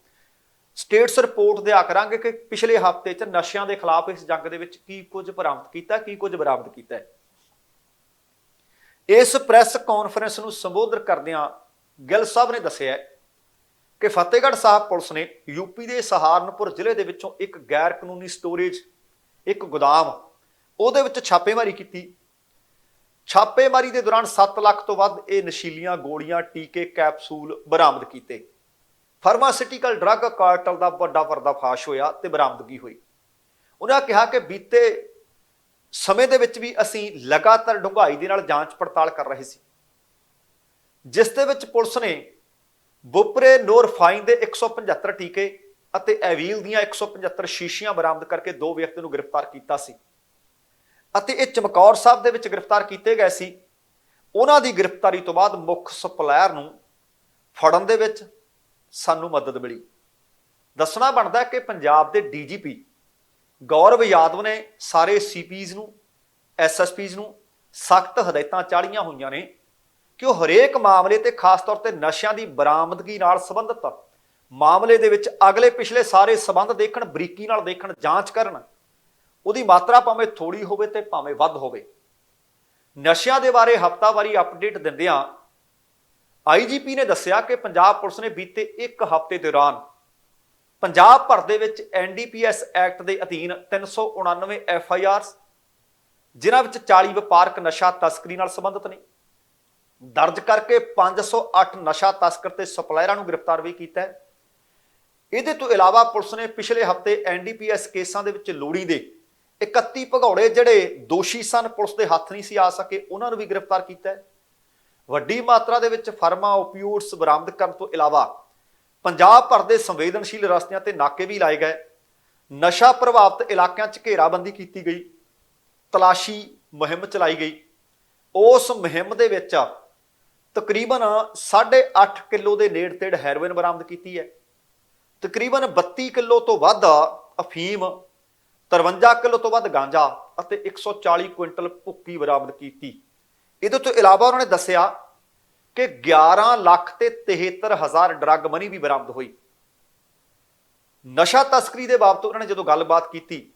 ਸਟੇਟਸ ਰਿਪੋਰਟ ਦਿਆ ਕਰਾਂਗੇ ਕਿ ਪਿਛਲੇ ਹਫ਼ਤੇ 'ਚ ਨਸ਼ਿਆਂ ਦੇ ਖਿਲਾਫ ਇਸ ਜੰਗ ਦੇ ਵਿੱਚ ਕੀ ਕੁਝ ਬਰਾਮਦ ਕੀਤਾ, ਕੀ ਕੁਝ ਬਰਾਮਦ ਕੀਤਾ ਹੈ। ਇਸ ਪ੍ਰੈਸ ਕਾਨਫਰੰਸ ਨੂੰ ਸੰਬੋਧਨ ਕਰਦਿਆਂ ਗਿੱਲ ਸਾਹਿਬ ਨੇ ਦੱਸਿਆ ਕਿ ਫਤਿਹਗੜ੍ਹ ਸਾਹਿਬ ਪੁਲਿਸ ਨੇ ਯੂਪੀ ਦੇ ਸਹਾਰਨਪੁਰ ਜ਼ਿਲ੍ਹੇ ਦੇ ਵਿੱਚੋਂ ਇੱਕ ਗੈਰ ਕਾਨੂੰਨੀ ਸਟੋਰੇਜ, ਇੱਕ ਗੋਦਾਮ, ਉਹਦੇ ਵਿੱਚ ਛਾਪੇਮਾਰੀ ਕੀਤੀ। ਛਾਪੇਮਾਰੀ ਦੇ ਦੌਰਾਨ 7 ਲੱਖ ਤੋਂ ਵੱਧ ਇਹ ਨਸ਼ੀਲੀਆਂ ਗੋਲੀਆਂ, ਟੀਕੇ, ਕੈਪਸੂਲ ਬਰਾਮਦ ਕੀਤੇ। ਫਾਰਮਾਸਿਊਟੀਕਲ ਡਰੱਗ ਕਾਰਟਲ ਦਾ ਵੱਡਾ ਪਰਦਾਫਾਸ਼ ਹੋਇਆ ਤੇ ਬਰਾਮਦਗੀ ਹੋਈ। ਉਹਨਾਂ ਕਿਹਾ ਕਿ ਬੀਤੇ ਸਮੇਂ ਦੇ ਵਿੱਚ ਵੀ ਅਸੀਂ ਲਗਾਤਾਰ ਡੂੰਘਾਈ ਦੇ ਨਾਲ ਜਾਂਚ ਪੜਤਾਲ ਕਰ ਰਹੇ ਸੀ, ਜਿਸ ਦੇ ਵਿੱਚ ਪੁਲਿਸ ਨੇ ਬੁਪਰੇਨੋਰਫਾਈਨ ਦੇ 175 ਟੀਕੇ ਅਤੇ ਐਵੀਲ ਦੀਆਂ 175 ਸ਼ੀਸ਼ੀਆਂ ਬਰਾਮਦ ਕਰਕੇ 2 ਵਿਅਕਤੀਆਂ ਨੂੰ ਗ੍ਰਿਫਤਾਰ ਕੀਤਾ ਸੀ ਅਤੇ ਇਹ ਚਮਕੌਰ ਸਾਹਿਬ ਦੇ ਵਿੱਚ ਗ੍ਰਿਫਤਾਰ ਕੀਤੇ ਗਏ ਸੀ। ਉਹਨਾਂ ਦੀ ਗ੍ਰਿਫਤਾਰੀ ਤੋਂ ਬਾਅਦ ਮੁੱਖ ਸਪਲਾਇਰ ਨੂੰ ਫੜਨ ਦੇ ਵਿੱਚ ਸਾਨੂੰ ਮਦਦ ਮਿਲੀ। ਦੱਸਣਾ ਬਣਦਾ ਕਿ ਪੰਜਾਬ ਦੇ ਡੀਜੀਪੀ ਗੌਰਵ ਯਾਦਵ ਨੇ ਸਾਰੇ ਸੀਪੀਜ਼ ਨੂੰ, ਐਸਐਸਪੀਜ਼ ਨੂੰ ਸਖਤ ਹਦਾਇਤਾਂ ਚਾੜੀਆਂ ਹੋਈਆਂ ਨੇ ਕਿ ਉਹ ਹਰੇਕ ਮਾਮਲੇ ਤੇ ਖਾਸ ਤੌਰ ਤੇ ਨਸ਼ਿਆਂ ਦੀ ਬਰਾਮਦਗੀ ਨਾਲ ਸੰਬੰਧਿਤ ਮਾਮਲੇ ਦੇ ਵਿੱਚ ਅਗਲੇ ਪਿਛਲੇ ਸਾਰੇ ਸਬੰਧ ਦੇਖਣ, ਬਰੀਕੀ ਨਾਲ ਦੇਖਣ, ਜਾਂਚ ਕਰਨ। ਉਹਦੀ ਮਾਤਰਾ ਭਾਵੇਂ ਥੋੜੀ ਹੋਵੇ ਤੇ ਭਾਵੇਂ ਵੱਧ ਹੋਵੇ। ਨਸ਼ਿਆਂ ਦੇ ਬਾਰੇ ਹਫ਼ਤਾਵਾਰੀ ਅਪਡੇਟ ਦਿੰਦਿਆਂ ਆਈਜੀਪੀ ਨੇ ਦੱਸਿਆ ਕਿ ਪੰਜਾਬ ਪੁਲਿਸ ਨੇ ਬੀਤੇ ਇੱਕ ਹਫ਼ਤੇ ਦੌਰਾਨ ਪੰਜਾਬ ਭਰ ਦੇ ਵਿੱਚ NDPS ਐਕਟ ਦੇ ਅਧੀਨ 399 FIRs, ਜਿਨ੍ਹਾਂ ਵਿੱਚ 40 ਵਪਾਰਕ ਨਸ਼ਾ ਤਸਕਰੀ ਨਾਲ ਸੰਬੰਧਿਤ ਨੇ, ਦਰਜ ਕਰਕੇ 508 ਨਸ਼ਾ ਤਸਕਰ ਤੇ ਸਪਲਾਇਰਾਂ ਨੂੰ ਗ੍ਰਿਫਤਾਰ ਵੀ ਕੀਤਾ ਹੈ। ਇਹਦੇ ਤੋਂ ਇਲਾਵਾ ਪੁਲਿਸ ਨੇ ਪਿਛਲੇ ਹਫ਼ਤੇ NDPS ਕੇਸਾਂ ਦੇ ਵਿੱਚ ਲੋੜੀਂਦੇ 31 ਭਗੌੜੇ ਜਿਹੜੇ ਦੋਸ਼ੀ ਸਨ, ਪੁਲਿਸ ਦੇ ਹੱਥ ਨਹੀਂ ਸੀ ਆ ਸਕੇ, ਉਹਨਾਂ ਨੂੰ ਵੀ ਗ੍ਰਿਫਤਾਰ ਕੀਤਾ ਹੈ। ਵੱਡੀ ਮਾਤਰਾ ਦੇ ਵਿੱਚ ਫਾਰਮਾ ਓਪੀਓਡਸ ਬਰਾਮਦ ਕਰਨ ਤੋਂ ਇਲਾਵਾ ਪੰਜਾਬ ਭਰ ਦੇ ਸੰਵੇਦਨਸ਼ੀਲ ਰਸਤਿਆਂ ਤੇ ਨਾਕੇ ਵੀ ਲਾਏ ਗਏ। ਨਸ਼ਾ ਪ੍ਰਭਾਵਿਤ ਇਲਾਕਿਆਂ 'ਚ ਘੇਰਾਬੰਦੀ ਕੀਤੀ ਗਈ, ਤਲਾਸ਼ੀ ਮੁਹਿੰਮ ਚਲਾਈ ਗਈ। ਉਸ ਮੁਹਿੰਮ ਦੇ ਵਿੱਚ ਤਕਰੀਬਨ 8.5 ਕਿਲੋ ਦੇ ਨੇੜੇ ਤੇੜ ਹੈਰੋਇਨ ਬਰਾਮਦ ਕੀਤੀ ਹੈ। ਤਕਰੀਬਨ 32 ਕਿਲੋ ਤੋਂ ਵੱਧ ਅਫੀਮ, 53 ਕਿਲੋ ਤੋਂ ਵੱਧ ਗਾਂਜਾ ਅਤੇ 140 ਕੁਇੰਟਲ ਭੁੱਕੀ ਬਰਾਮਦ ਕੀਤੀ। ਇਹਦੇ ਤੋਂ ਇਲਾਵਾ ਉਹਨਾਂ ਨੇ ਦੱਸਿਆ ਕਿ 11 ਲੱਖ ਤੇ 73,000 ਡਰੱਗ ਮਨੀ ਵੀ ਬਰਾਮਦ ਹੋਈ। ਨਸ਼ਾ ਤਸਕਰੀ ਦੇ ਬਾਬਤ ਉਹਨਾਂ ਨੇ ਜਦੋਂ ਗੱਲਬਾਤ ਕੀਤੀ,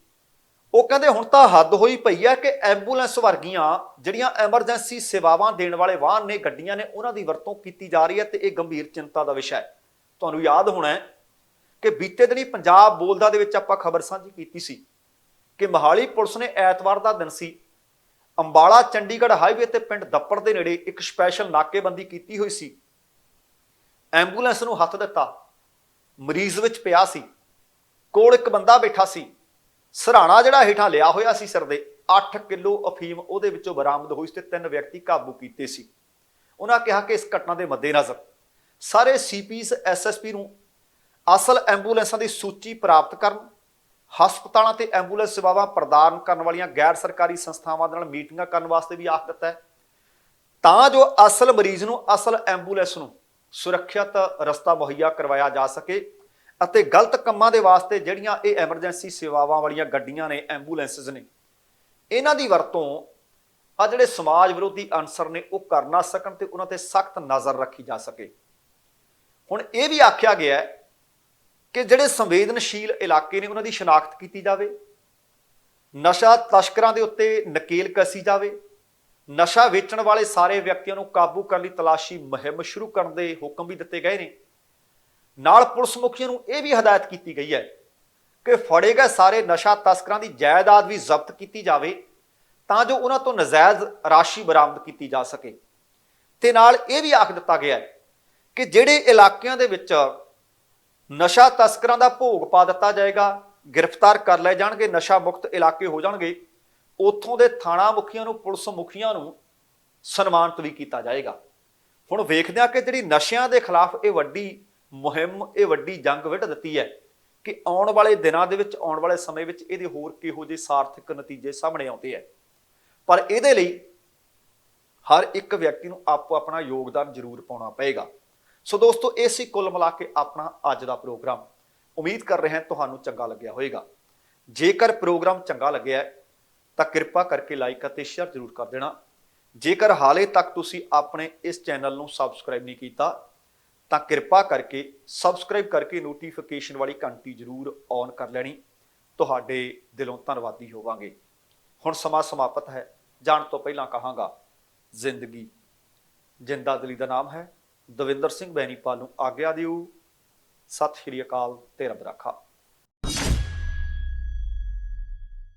ਉਹ ਕਹਿੰਦੇ ਹੁਣ ਤਾਂ ਹੱਦ ਹੋਈ ਪਈ ਹੈ ਕਿ ਐਂਬੂਲੈਂਸ ਵਰਗੀਆਂ ਜਿਹੜੀਆਂ ਐਮਰਜੈਂਸੀ ਸੇਵਾਵਾਂ ਦੇਣ ਵਾਲੇ ਵਾਹਨ ਨੇ, ਗੱਡੀਆਂ ਨੇ, ਉਹਨਾਂ ਦੀ ਵਰਤੋਂ ਕੀਤੀ ਜਾ ਰਹੀ ਹੈ ਤੇ ਇਹ ਗੰਭੀਰ ਚਿੰਤਾ ਦਾ ਵਿਸ਼ਾ ਹੈ। ਤੁਹਾਨੂੰ ਯਾਦ ਹੋਣਾ ਹੈ ਕਿ ਬੀਤੇ ਦਿਨੀ ਪੰਜਾਬ ਬੋਲਦਾ ਦੇ ਵਿੱਚ ਆਪਾਂ ਖਬਰ ਸਾਂਝੀ ਕੀਤੀ ਸੀ ਕਿ ਮੋਹਾਲੀ ਪੁਲਿਸ ਨੇ ਐਤਵਾਰ ਦਾ ਦਿਨ ਸੀ, ਅੰਬਾਲਾ ਚੰਡੀਗੜ੍ਹ ਹਾਈਵੇ ਤੇ ਪਿੰਡ ਦੱਪੜ ਦੇ ਨੇੜੇ ਇੱਕ ਸਪੈਸ਼ਲ ਨਾਕੇਬੰਦੀ ਕੀਤੀ ਹੋਈ ਸੀ। ਐਂਬੂਲੈਂਸ ਨੂੰ ਹੱਥ ਦਿੱਤਾ, ਮਰੀਜ਼ ਵਿੱਚ ਪਿਆ ਸੀ, ਕੋਲ ਇੱਕ ਬੰਦਾ ਬੈਠਾ ਸੀ, ਸਰਾਣਾ ਜਿਹੜਾ ਹੇਠਾਂ ਲਿਆ ਹੋਇਆ ਸੀ ਸਿਰ ਦੇ, 8 ਕਿਲੋ ਅਫੀਮ ਉਹਦੇ ਵਿੱਚੋਂ ਬਰਾਮਦ ਹੋਈ ਤੇ 3 ਵਿਅਕਤੀ ਕਾਬੂ ਕੀਤੇ ਸੀ। ਉਹਨਾਂ ਕਿਹਾ ਕਿ ਇਸ ਘਟਨਾ ਦੇ ਮੱਦੇਨਜ਼ਰ ਸਾਰੇ ਸੀਪੀਸ, ਐਸਐਸਪੀ ਨੂੰ ਅਸਲ ਐਂਬੂਲੈਂਸਾਂ ਦੀ ਸੂਚੀ ਪ੍ਰਾਪਤ ਕਰਨ ਹਸਪਤਾਲਾਂ ਤੇ ਐਂਬੂਲੈਂਸ ਸੇਵਾਵਾਂ ਪ੍ਰਦਾਨ ਕਰਨ ਵਾਲੀਆਂ ਗੈਰ ਸਰਕਾਰੀ ਸੰਸਥਾਵਾਂ ਦੇ ਨਾਲ ਮੀਟਿੰਗਾਂ ਕਰਨ ਵਾਸਤੇ ਵੀ ਆਖ ਦਿੱਤਾ ਹੈ, ਤਾਂ ਜੋ ਅਸਲ ਮਰੀਜ਼ ਨੂੰ, ਅਸਲ ਐਂਬੂਲੈਂਸ ਨੂੰ ਸੁਰੱਖਿਅਤ ਰਸਤਾ ਮੁਹੱਈਆ ਕਰਵਾਇਆ ਜਾ ਸਕੇ ਅਤੇ ਗਲਤ ਕੰਮਾਂ ਦੇ ਵਾਸਤੇ ਜਿਹੜੀਆਂ ਇਹ ਐਮਰਜੈਂਸੀ ਸੇਵਾਵਾਂ ਵਾਲੀਆਂ ਗੱਡੀਆਂ ਨੇ, ਐਂਬੂਲੈਂਸਿਸ ਨੇ, ਇਹਨਾਂ ਦੀ ਵਰਤੋਂ ਆ ਜਿਹੜੇ ਸਮਾਜ ਵਿਰੋਧੀ ਅਨਸਰ ਨੇ ਉਹ ਕਰ ਨਾ ਸਕਣ ਤੇ ਉਹਨਾਂ ਤੇ ਸਖਤ ਨਜ਼ਰ ਰੱਖੀ ਜਾ ਸਕੇ। ਹੁਣ ਇਹ ਵੀ ਆਖਿਆ ਗਿਆ ਹੈ ਕਿ ਜਿਹੜੇ ਸੰਵੇਦਨਸ਼ੀਲ ਇਲਾਕੇ ਨੇ ਉਹਨਾਂ ਦੀ ਸ਼ਨਾਖਤ ਕੀਤੀ ਜਾਵੇ, ਨਸ਼ਾ ਤਸਕਰਾਂ ਦੇ ਉੱਤੇ ਨਕੇਲ ਕਸੀ ਜਾਵੇ, ਨਸ਼ਾ ਵੇਚਣ ਵਾਲੇ ਸਾਰੇ ਵਿਅਕਤੀਆਂ ਨੂੰ ਕਾਬੂ ਕਰਨ ਲਈ ਤਲਾਸ਼ੀ ਮੁਹਿੰਮ ਸ਼ੁਰੂ ਕਰਨ ਦੇ ਹੁਕਮ ਵੀ ਦਿੱਤੇ ਗਏ ਨੇ। ਨਾਲ ਪੁਲਿਸ ਮੁਖੀਆਂ ਨੂੰ ਇਹ ਵੀ ਹਦਾਇਤ ਕੀਤੀ ਗਈ ਹੈ ਕਿ ਫੜੇ ਗਏ ਸਾਰੇ ਨਸ਼ਾ ਤਸਕਰਾਂ ਦੀ ਜਾਇਦਾਦ ਵੀ ਜ਼ਬਤ ਕੀਤੀ ਜਾਵੇ ਤਾਂ ਜੋ ਉਹਨਾਂ ਤੋਂ ਨਜਾਇਜ਼ ਰਾਸ਼ੀ ਬਰਾਮਦ ਕੀਤੀ ਜਾ ਸਕੇ। ਤੇ ਨਾਲ ਇਹ ਵੀ ਆਖ ਦਿੱਤਾ ਗਿਆ ਹੈ ਕਿ ਜਿਹੜੇ ਇਲਾਕਿਆਂ ਦੇ ਵਿੱਚ ਨਸ਼ਾ ਤਸਕਰਾਂ ਦਾ ਭੋਗ ਪਾ ਦਿੱਤਾ ਜਾਏਗਾ, ਗ੍ਰਿਫਤਾਰ ਕਰ ਲਏ ਜਾਣਗੇ, ਨਸ਼ਾ ਮੁਕਤ ਇਲਾਕੇ ਹੋ ਜਾਣਗੇ, ਉੱਥੋਂ ਦੇ ਥਾਣਾ ਮੁਖੀਆਂ ਨੂੰ, ਪੁਲਿਸ ਮੁਖੀਆਂ ਨੂੰ ਸਨਮਾਨਿਤ ਵੀ ਕੀਤਾ ਜਾਏਗਾ। ਹੁਣ ਵੇਖਦੇ ਹਾਂ ਕਿ ਜਿਹੜੀ ਨਸ਼ਿਆਂ ਦੇ ਖਿਲਾਫ ਇਹ ਵੱਡੀ ਮੁਹਿੰਮ, ਇਹ ਵੱਡੀ ਜੰਗ ਵਿੱਢ ਦਿੱਤੀ ਹੈ ਕਿ ਆਉਣ ਵਾਲੇ ਦਿਨਾਂ ਦੇ ਵਿੱਚ, ਆਉਣ ਵਾਲੇ ਸਮੇਂ ਵਿੱਚ ਇਹਦੇ ਹੋਰ ਕਿਹੋ ਜਿਹੇ ਸਾਰਥਕ ਨਤੀਜੇ ਸਾਹਮਣੇ ਆਉਂਦੇ ਹੈ। ਪਰ ਇਹਦੇ ਲਈ ਹਰ ਇੱਕ ਵਿਅਕਤੀ ਨੂੰ ਆਪੋ ਆਪਣਾ ਯੋਗਦਾਨ ਜ਼ਰੂਰ ਪਾਉਣਾ ਪਏਗਾ। ਸੋ ਦੋਸਤੋ, ਇਹ ਸੀ ਕੁੱਲ ਮਿਲਾ ਕੇ ਆਪਣਾ ਅੱਜ ਦਾ ਪ੍ਰੋਗਰਾਮ। ਉਮੀਦ ਕਰ ਰਹੇ ਹਾਂ ਤੁਹਾਨੂੰ ਚੰਗਾ ਲੱਗਿਆ ਹੋਵੇਗਾ। ਜੇਕਰ ਪ੍ਰੋਗਰਾਮ ਚੰਗਾ ਲੱਗਿਆ ਤਾਂ ਕਿਰਪਾ ਕਰਕੇ ਲਾਈਕ ਅਤੇ ਸ਼ੇਅਰ ਜ਼ਰੂਰ ਕਰ ਦੇਣਾ। ਜੇਕਰ ਹਾਲੇ ਤੱਕ ਤੁਸੀਂ ਆਪਣੇ ਇਸ ਚੈਨਲ ਨੂੰ ਸਬਸਕ੍ਰਾਈਬ ਨਹੀਂ ਕੀਤਾ ਤਾਂ ਕਿਰਪਾ ਕਰਕੇ ਸਬਸਕ੍ਰਾਈਬ ਕਰਕੇ ਨੋਟੀਫਿਕੇਸ਼ਨ ਵਾਲੀ ਘੰਟੀ ਜ਼ਰੂਰ ਔਨ ਕਰ ਲੈਣੀ। ਤੁਹਾਡੇ ਦਿਲੋਂ ਧੰਨਵਾਦੀ ਹੋਵਾਂਗੇ। ਹੁਣ ਸਮਾਂ ਸਮਾਪਤ ਹੈ। ਜਾਣ ਤੋਂ ਪਹਿਲਾਂ ਕਹਾਂਗਾ, ਜ਼ਿੰਦਗੀ ਜਿੰਦਾ ਦਿਲੀ ਦਾ ਨਾਮ ਹੈ। ਦਵਿੰਦਰ ਸਿੰਘ ਬੈਨੀਪਾਲ ਨੂੰ ਆਗਿਆ ਦਿਓ। ਸਤਿ ਸ਼੍ਰੀ ਅਕਾਲ ਤੇ ਰੱਬ ਰਾਖਾ।